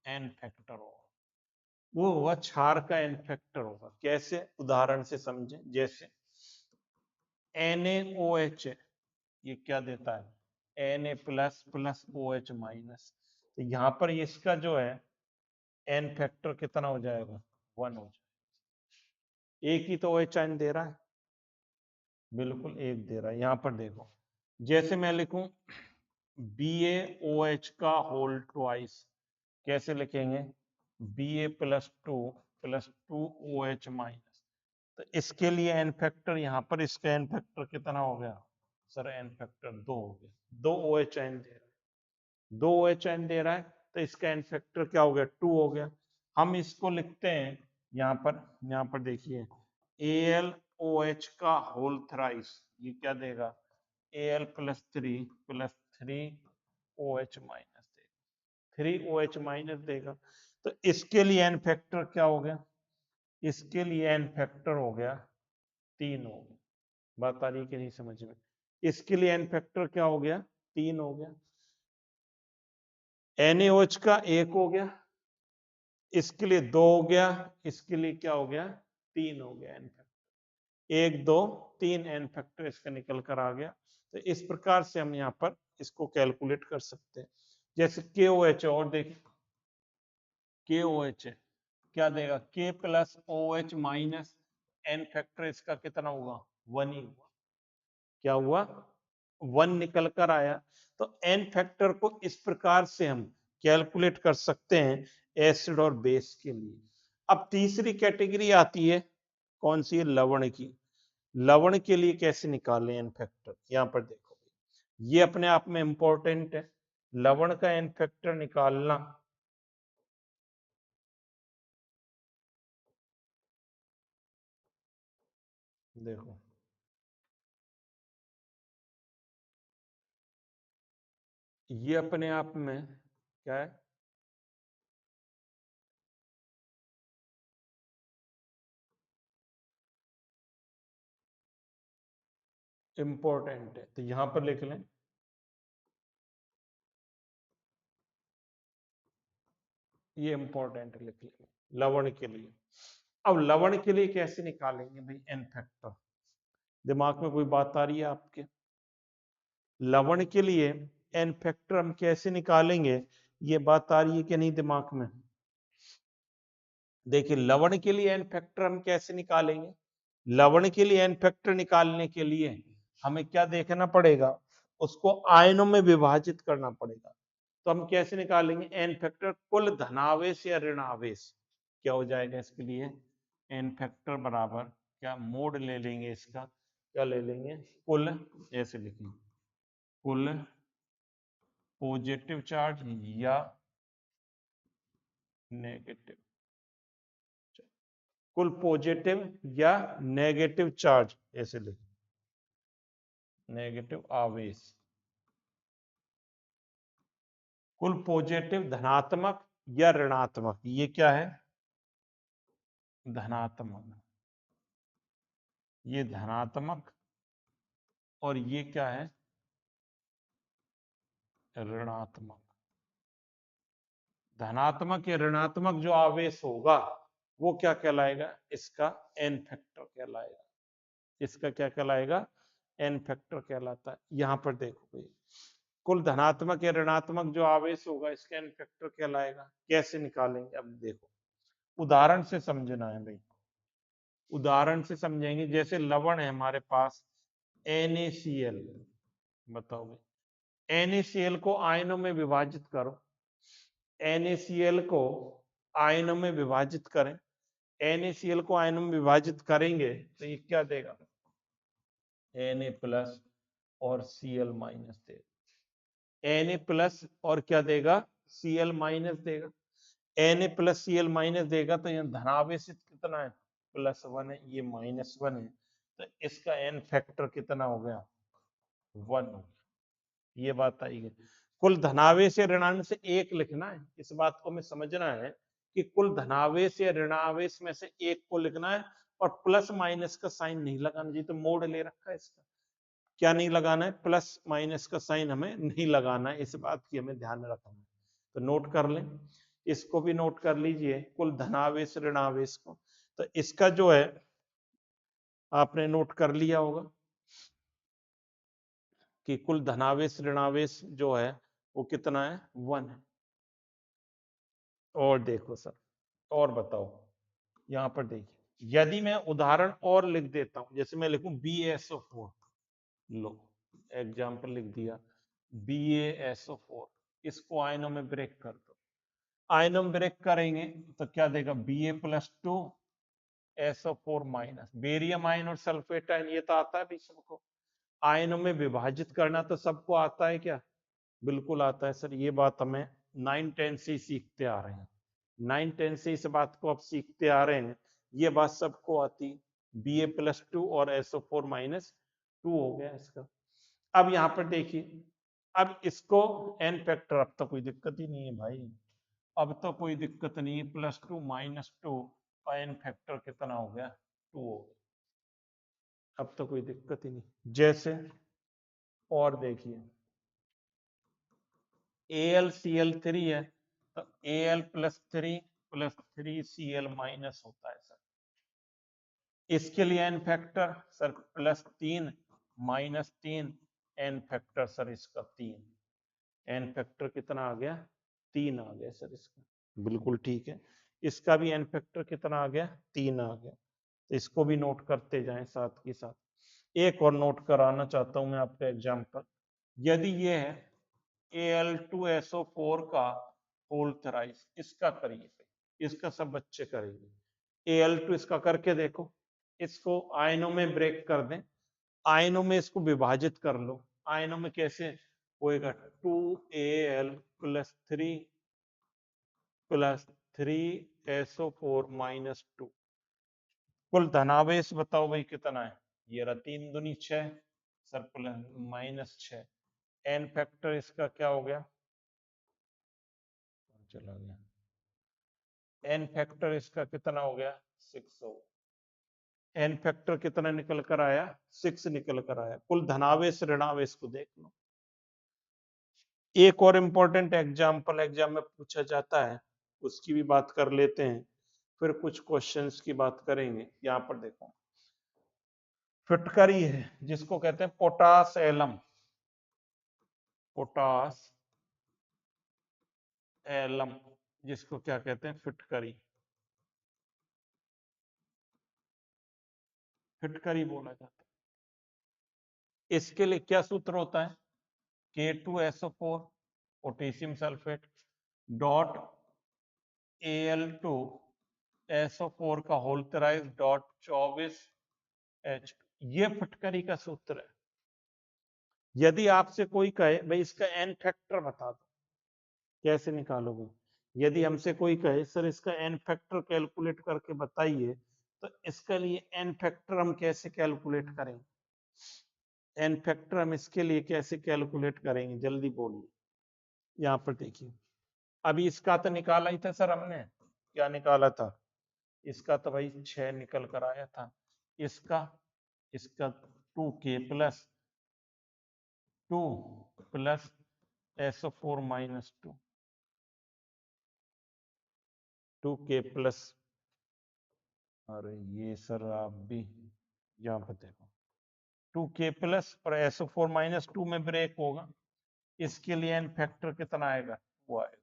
एन फैक्टर होगा। वो होगा क्षार का एन फैक्टर होगा। कैसे, उदाहरण से समझें। जैसे NaOH ये क्या देता है, Na plus plus OH minus. तो यहाँ पर इसका जो है एन फैक्टर कितना हो जाएगा, 1 हो जाएगा। एक ही तो OH आयन दे रहा है, बिल्कुल एक दे रहा है। यहाँ पर देखो, जैसे मैं लिखूं BaOH का होल ट्वाइस, कैसे लिखेंगे, Ba plus two OH minus. तो इसके लिए एन फैक्टर, यहाँ पर इसका एन फैक्टर कितना हो गया सर, एन फैक्टर 2 हो गया। 2 OH आयन दे रहा है, 2 OH आयन दे रहा है, तो इसका एन फैक्टर क्या हो गया, 2 हो गया। हम इसको लिखते हैं यहाँ पर देखिए AlOH का होल थ्राइस, ये क्या देगा, Al प्लस 3 OH माइनस देगा, 3 OH माइनस देगा। तो इसके लिए एन फैक्टर क्या हो गया, इसके लिए एन फैक्टर हो गया 3 हो गया। बात आ रही है कि नहीं समझ में, इसके लिए एन फैक्टर क्या हो गया, 3 हो गया। NaOH का 1 हो गया, इसके लिए 2 हो गया, इसके लिए क्या हो गया, 3 हो गया। एन फैक्टर 1 2 3 एन फैक्टर इसका निकल कर आ गया। तो इस प्रकार से हम यहाँ पर इसको कैलकुलेट कर सकते हैं। जैसे KOH और देखिए KOH क्या देगा, K plus OH minus N factor इसका कितना हुआ, 1 ही हुआ। क्या हुआ, 1 निकल कर आया। तो एन फैक्टर को इस प्रकार से हम कैलकुलेट कर सकते हैं एसिड और बेस के लिए। अब तीसरी कैटेगरी आती है, कौन सी है, लवण की। लवण के लिए कैसे निकालें एन फैक्टर, यहां पर देखो, ये अपने आप में इंपॉर्टेंट है। लवण का एन फैक्टर निकालना, देखो ये अपने आप में क्या है, इंपॉर्टेंट है। तो यहां पर लिख लें, ये इंपॉर्टेंट लिख लें लवण के लिए। अब लवण के लिए कैसे निकालेंगे भाई एन फैक्टर, दिमाग में कोई बात आ रही है आपके, लवण के लिए एन फैक्टर हम कैसे निकालेंगे, ये बात आ रही है कि नहीं दिमाग में। देखिए लवण के लिए एन फैक्टर हम कैसे निकालेंगे, लवण के लिए एन फैक्टर निकालने के लिए हमें क्या देखना पड़ेगा, उसको आयनों में विभाजित करना पड़ेगा। तो हम कैसे निकालेंगे एन फैक्टर, कुल धनावेश या ऋणावेश क्या हो जाएगा इसके लिए, एन फैक्टर बराबर क्या, मोड ले लेंगे इसका, क्या ले लेंगे, कुल, ऐसे लिखेंगे कुल पॉजिटिव चार्ज या नेगेटिव, कुल पॉजिटिव या नेगेटिव चार्ज, ऐसे लिखें, नेगेटिव आवेश, कुल पॉजिटिव धनात्मक या ऋणात्मक, ये क्या है, धनात्मक, ये धनात्मक और ये क्या है, ऋणात्मक। धनात्मक या ऋणात्मक जो आवेश होगा वो क्या कहलाएगा, इसका एन फैक्टर कहलाएगा, इसका क्या कहलाएगा, एन फैक्टर कहलाता है। यहां पर देखो भाई, कुल धनात्मक या ऋणात्मक जो आवेश होगा इसका एन फैक्टर कहलाएगा। कैसे निकालेंगे अब देखो, उदाहरण से समझना है भाई, उदाहरण से समझेंगे। जैसे लवण है हमारे पास NaCl, बताओ भाई NaCl को आयनों में विभाजित करो, NaCl को आयनों में विभाजित करें, NaCl को आयनों में विभाजित करेंगे तो ये क्या देगा, Na प्लस और Cl माइनस देगा। Na प्लस और क्या देगा, Cl माइनस देगा। Na प्लस Cl माइनस देगा तो यहाँ धनावेशित कितना है, +1 है, ये -1 है, तो इसका n फैक्टर कितना हो गया, 1 हो गया। ये बात आई है। कुल धनावेश या ऋणावेश से एक लिखना है, इस बात को हमें समझना है कि कुल धनावेश या ऋणावेश में से एक को लिखना है, और प्लस माइनस का साइन नहीं लगाना चाहिए, तो मोड ले रखा है इसका। क्या नहीं लगाना है, प्लस माइनस का साइन हमें नहीं लगाना है, इस बात की हमें ध्यान रखना है। तो नोट कर लें, इसको भी नोट कर लीजिए, कुल धनावेश ऋणावेश को। तो इसका जो है आपने नोट कर लिया होगा कि कुल धनावेश ऋणावेश जो है वो कितना है, 1 है। और देखो सर, और बताओ, यहाँ पर देखिए, यदि मैं उदाहरण और लिख देता हूं, जैसे मैं लिखूं BaSO4, लो एग्जाम्पल लिख दिया BaSO4, इसको आयनों में ब्रेक कर दो, आयनों में ब्रेक करेंगे तो क्या देगा, Ba+2 SO4 minus, barium ion और सल्फेट आयन, ये तो आता है भी सबको। आयनों में विभाजित करना तो सबको आता है क्या, बिल्कुल आता है सर, ये बात हमें 9-10 से ही सीखते आ रहे हैं, 9-10 से इस बात को अब सीखते आ रहे हैं, ये बात सबको आती। Ba+2 और SO4 माइनस 2 हो गया इसका। अब यहाँ पर देखिए, अब इसको n फैक्टर, अब तो कोई दिक्कत ही नहीं है भाई, अब तो कोई दिक्कत नहीं है, +2 -2 का n फैक्टर कितना हो गया, 2 हो गया, अब तो कोई दिक्कत ही नहीं। जैसे और देखिए AlCl3 है, तो Al+3 माइनस होता है सर, इसके लिए n factor sir +3 -3, n factor sir इसका 3, n फैक्टर कितना आ गया, 3 आ गया सर इसका, बिल्कुल ठीक है। इसका भी n फैक्टर कितना आ गया, 3 आ गया। तो इसको भी नोट करते जाएं साथ के साथ। एक और नोट कराना चाहता हूं मैं आपका एग्जाम्पल, यदि ये है Al2SO4 का होल थराइस, इसका करिए, इसका सब बच्चे करेंगे। Al2 इसका करके देखो, इसको आयनों में ब्रेक कर दें, आयनों में इसको विभाजित कर लो, आयनों में कैसे होएगा, 2Al +3 -2। कुल धनावेश बताओ भाई कितना है, ये रहा 3 दूनी 6 सर, -6, n फैक्टर इसका क्या हो गया, चला गया, n फैक्टर इसका कितना हो गया, 6 हो, n फैक्टर कितना निकल कर आया, 6 निकल कर आया। कुल धनावेश ऋणावेश को देख लो। एक और इंपॉर्टेंट एग्जाम्पल एग्जाम में पूछा जाता है, उसकी भी बात कर लेते हैं, फिर कुछ क्वेश्चंस की बात करेंगे। यहाँ पर देखो, फिटकरी है जिसको कहते हैं पोटास एलम, पोटास एलम जिसको क्या कहते हैं, फिटकरी, फिटकरी बोला जाता है। इसके लिए क्या सूत्र होता है, K2SO4 potassium sulphate dot Al2SO4 का होल थराइज डॉट 24H, ये फटकरी का सूत्र है। यदि आपसे कोई कहे भाई इसका n फैक्टर बता दो, कैसे निकालोगे, यदि हमसे कोई कहे सर इसका n फैक्टर कैलकुलेट करके बताइए, तो इसके लिए n फैक्टर हम कैसे कैलकुलेट करेंगे, n फैक्टर हम इसके लिए कैसे कैलकुलेट करेंगे, जल्दी बोलिए। यहाँ पर देखिए, अभी इसका तो निकाला ही था सर हमने, क्या निकाला था, इसका तो भाई 6 निकल कर आया था, इसका इसका 2K + 2 + SO4 -2, 2K +, अरे ये सर आप भी यहाँ पर देखो, 2K+ और SO4 -2 में ब्रेक होगा, इसके लिए एन फैक्टर कितना आएगा, वो आएगा।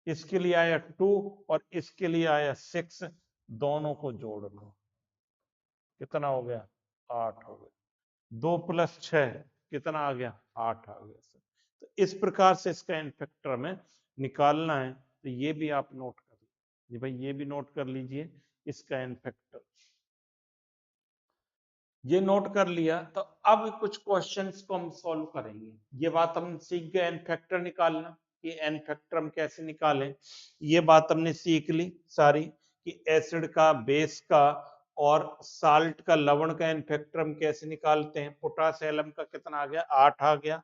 इसके लिए आया 2 और इसके लिए आया 6, दोनों को जोड़ लो, कितना हो गया, 8 हो गया। 2 + 6 कितना आ गया, 8 आ गया सर। तो इस प्रकार से इसका एन फैक्टर हमें निकालना है, तो ये भी आप नोट कर लीजिए भाई, ये भी नोट कर लीजिए इसका एन फैक्टर। ये नोट कर लिया, तो अब कुछ क्वेश्चंस को हम सॉल्व करेंगे। ये बात हम सीख गए एन फैक्टर निकालना, कि एन फैक्टर हम कैसे निकालें, ये बात हमने सीख ली सारी, कि एसिड का, बेस का और साल्ट का, लवण का एन फैक्टर हम कैसे निकालते हैं। पोटासियम का कितना आ गया, 8 आ गया।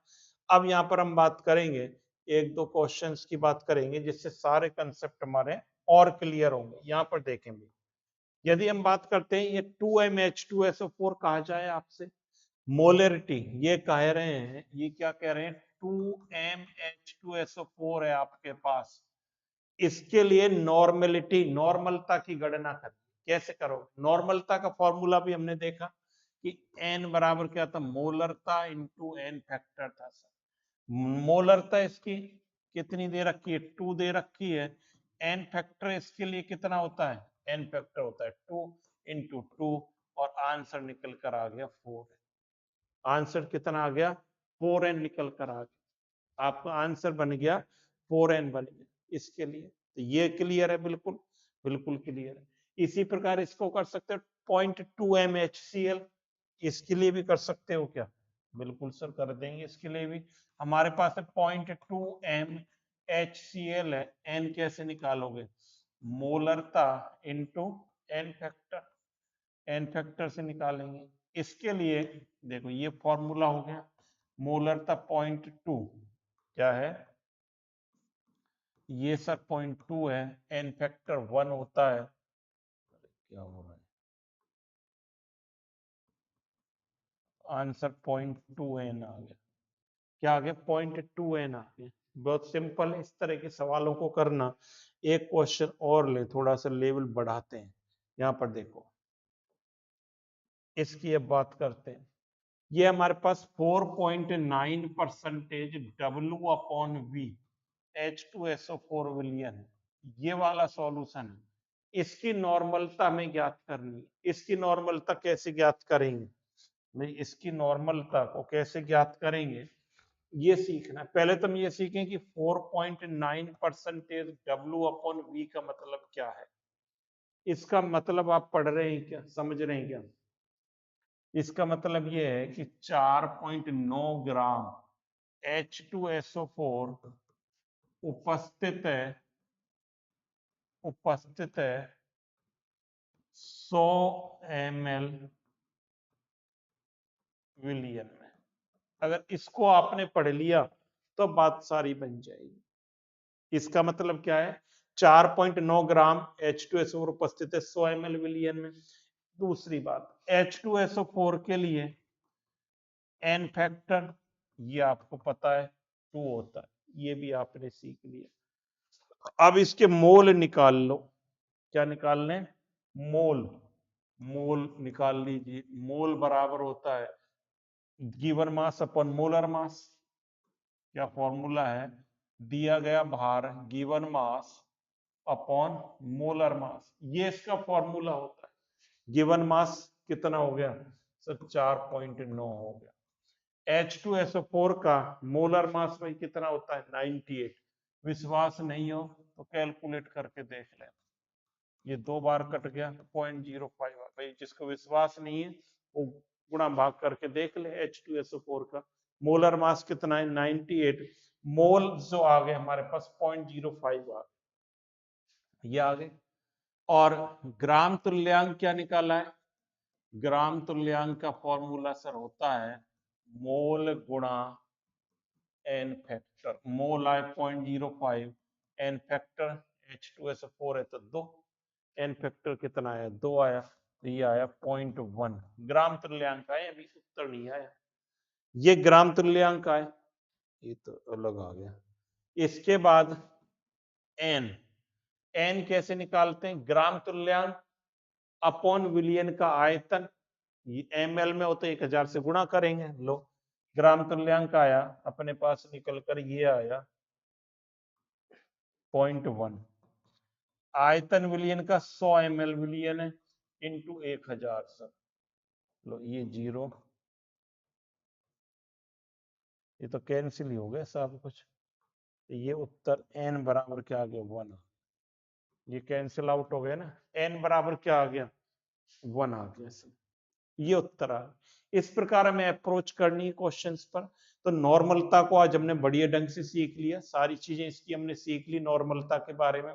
अब यहाँ पर हम बात करेंगे, एक दो क्वेश्चंस की बात करेंगे, जिससे सारे कंसेप्ट हमारे और क्लियर होंगे। यहाँ पर देखेंगे, यदि हम बात करते हैं, ये 2MH2SO4 कहा जाए आपसे, मोलरिटी ये कह रहे हैं, ये क्या कह रहे हैं, 2MH2SO4 है आपके पास, इसके लिए नॉर्मलिटी, नॉर्मलता की गणना करें। कैसे करो, नॉर्मलता का फॉर्मूला भी हमने देखा कि n बराबर क्या था, मोलरता इंटू एन फैक्टर था सर। मोलरता इसकी कितनी दे रखी है, 2 दे रखी है। एन फैक्टर इसके लिए कितना होता है, एन फैक्टर होता है 2 × 2, और आंसर निकल कर आ गया 4। आंसर कितना आ गया, 4n निकल कर आ गया, आपका आंसर बन गया 4n बन गया इसके लिए। तो ये क्लियर है, बिल्कुल बिल्कुल क्लियर है। इसी प्रकार इसको कर सकते हो 0.2 MHCl, इसके लिए भी कर सकते हो क्या, बिल्कुल सर कर देंगे, इसके लिए भी हमारे पास है 0.2 MHCl है। एन कैसे निकालोगे, मोलरता into N factor, n factor से निकालेंगे। इसके लिए देखो ये फॉर्मूला हो गया, मोलरता 0.2 क्या है, ये सर 0.2 है, एन फैक्टर 1 होता है, क्या हो रहा है, आंसर 0.2n आ गया, क्या आ गया, 0.2n आ गया। बहुत सिंपल है, इस तरह के सवालों को करना। एक क्वेश्चन और ले, थोड़ा सा लेवल बढ़ाते हैं। यहाँ पर देखो, इसकी अब बात करते हैं। ये हमारे पास 4.9% W/V H2SO4 विलियन, ये वाला सॉल्यूशन है। इसकी नॉर्मलता हमें ज्ञात करनी है। इसकी नॉर्मलता कैसे ज्ञात करेंगे भाई, इसकी नॉर्मलता को कैसे ज्ञात करेंगे, ये सीखना। पहले तो हम ये सीखें कि 4.9% W/V का मतलब क्या है। इसका मतलब आप पढ़ रहे हैं क्या, समझ रहे हैं क्या, इसका मतलब ये है कि 4.9 ग्राम H2SO4 उपस्थित है, उपस्थित है 100 ml विलियन में। अगर इसको आपने पढ़ लिया तो बात सारी बन जाएगी। इसका मतलब क्या है, 4.9 ग्राम H2SO4 उपस्थित है 100 ml विलियन में। दूसरी बात, H2SO4 के लिए एन फैक्टर ये आपको पता है 2 होता है, ये भी आपने सीख लिया। अब इसके मोल निकाल लो, क्या निकाल लें, मोल, मोल निकाल लीजिए। मोल बराबर होता है given mass upon molar mass. क्या फॉर्मूला है, दिया गया भार given mass upon molar mass, ये इसका फॉर्मूला होता है। गिवन मास कितना हो गया सर, 4.9 हो गया। H2SO4 का मोलर मास भाई कितना होता है, 98। विश्वास नहीं हो तो कैलकुलेट करके देख लें, ये 2 बार कट गया तो 0.05 भाई, जिसको विश्वास नहीं है वो गुणा भाग करके देख ले। H2SO4 का मोलर मास कितना है, 98। मोल जो आ गए हमारे पास 0.05 आ गए, ये आ गए। और ग्राम तुल्यांक क्या निकाला है, ग्राम तुल्यांक का फॉर्मूला सर होता है मोल गुणा एन फैक्टर। मोल आए 0.05, एन फैक्टर H2SO4 है तो 2, एन फैक्टर कितना आया, 2 आया, तो ये आया 0.1 ग्राम तुल्यांक आया, अभी उत्तर नहीं आया। ये ग्राम तुल्यांक आए, ये तो अलग आ गया। इसके बाद एन, एन कैसे निकालते हैं, ग्राम तुल्यांक अपॉन विलियन का आयतन, एमएल में होते 1000 से गुणा करेंगे, लो ग्राम तुल्यांक आया अपने पास निकल कर ये आया 0.1। आयतन विलयन का 100 ml विलयन है इंटू 1000 सर। लो ये 0, ये तो कैंसिल ही हो गया सब कुछ। ये उत्तर n बराबर क्या आ गया 1। ये कैंसिल आउट हो गया ना, n बराबर क्या आ गया 1 आ गया सर। ये उत्तर आ, इस प्रकार हमें अप्रोच करनी है क्वेश्चंस पर। तो नॉर्मलता को आज हमने बढ़िया ढंग से सीख लिया, सारी चीजें इसकी हमने सीख ली नॉर्मलता के बारे में।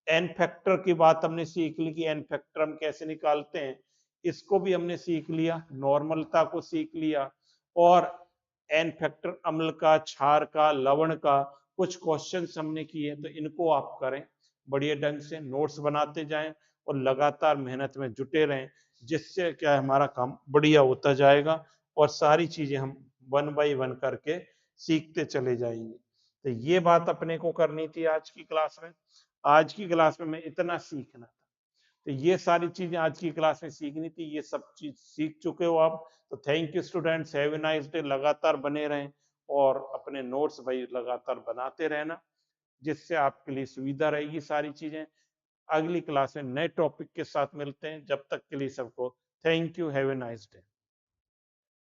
एन फैक्टर की बात हमने सीख ली कि एन फैक्टर हम कैसे निकालते हैं, इसको भी हमने सीख लिया, नॉर्मलता को सीख लिया। और एन फैक्टर अम्ल का, क्षार का, लवण का कुछ क्वेश्चंस हमने किए, तो इनको आप करें बढ़िया ढंग से, नोट्स बनाते जाएं और लगातार मेहनत में जुटे रहें, जिससे क्या हमारा काम बढ़िया होता जाएगा और सारी चीजें हम 1 बाय 1 करके सीखते चले जाएंगे। तो ये बात अपने को करनी थी आज की क्लास में। आज की क्लास में मैं इतना सीखना था, तो ये सारी चीजें आज की क्लास में सीखनी थी, ये सब चीज सीख चुके हो आप। तो thank you students, have a nice day. लगातार बने रहें और अपने नोट्स भाई लगातार बनाते रहना, जिससे आपके लिए सुविधा रहेगी सारी चीजें। अगली क्लास में नए टॉपिक के साथ मिलते हैं, जब तक के लिए सबको thank you, have a nice day.